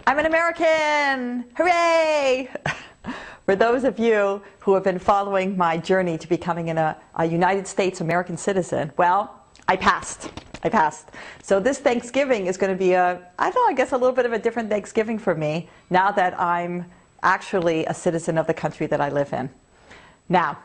I'm an American! Hooray! For those of you who have been following my journey to becoming a United States American citizen, well, I passed. So this Thanksgiving is going to be I don't know, I guess a little bit of a different Thanksgiving for me now that I'm actually a citizen of the country that I live in. Now,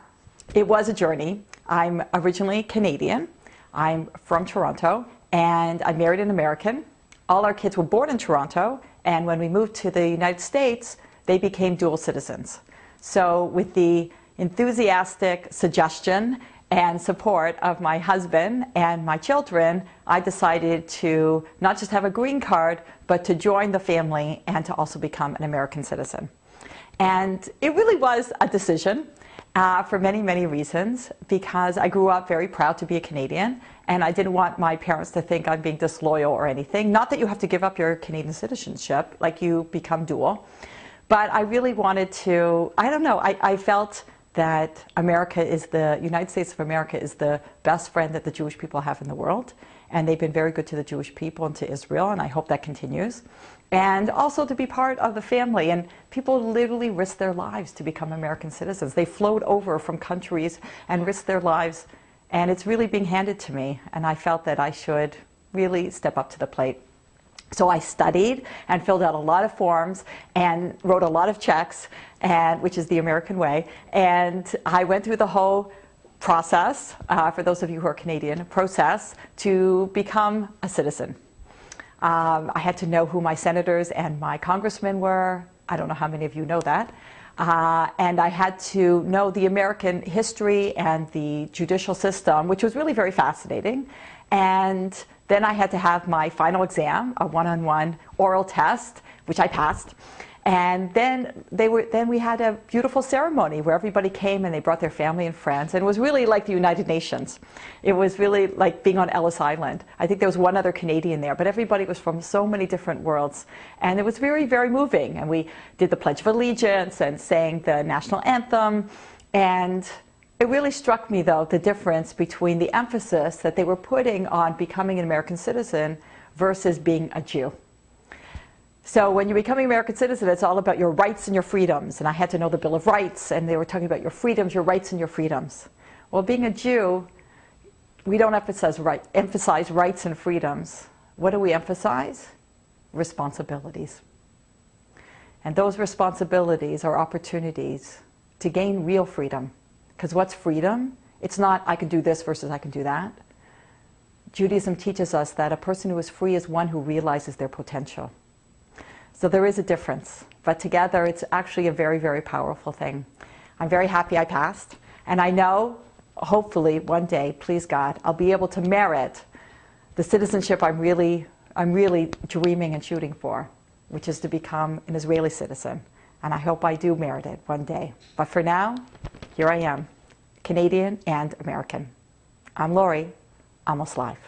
it was a journey. I'm originally Canadian. I'm from Toronto, and I married an American. All our kids were born in Toronto, and when we moved to the United States, they became dual citizens. So with the enthusiastic suggestion and support of my husband and my children, I decided to not just have a green card, but to join the family and to also become an American citizen. And it really was a decision for many, many reasons, because I grew up very proud to be a Canadian, and I didn't want my parents to think I'm being disloyal or anything. Not that you have to give up your Canadian citizenship, like you become dual. But I really wanted to, I don't know, I felt that the United States of America is the best friend that the Jewish people have in the world. And they've been very good to the Jewish people and to Israel, and I hope that continues. And also to be part of the family. And people literally risk their lives to become American citizens. They float over from countries and risk their lives. And it's really being handed to me. And I felt that I should really step up to the plate. So I studied and filled out a lot of forms and wrote a lot of checks, which is the American way. And I went through the whole process, for those of you who are Canadian, process to become a citizen. I had to know who my senators and my congressmen were. I don't know how many of you know that. And I had to know the American history and the judicial system, which was really very fascinating. And then I had to have my final exam, a one-on-one oral test, which I passed. And then we had a beautiful ceremony where everybody came and they brought their family and friends. And it was really like the United Nations. It was really like being on Ellis Island. I think there was one other Canadian there, but everybody was from so many different worlds. And it was very, very moving. And we did the Pledge of Allegiance and sang the national anthem. And it really struck me, though, the difference between the emphasis that they were putting on becoming an American citizen versus being a Jew. So when you're becoming an American citizen, it's all about your rights and your freedoms. And I had to know the Bill of Rights, and they were talking about your freedoms, your rights, and your freedoms. Well, being a Jew, we don't emphasize rights and freedoms. What do we emphasize? Responsibilities. And those responsibilities are opportunities to gain real freedom. Because what's freedom? It's not I can do this versus I can do that. Judaism teaches us that a person who is free is one who realizes their potential. So there is a difference, but together it's actually a very, very powerful thing. I'm very happy I passed, and I know, hopefully one day, please God, I'll be able to merit the citizenship I'm really dreaming and shooting for, which is to become an Israeli citizen. And I hope I do merit it one day. But for now, here I am, Canadian and American. I'm Lori, Almost Live.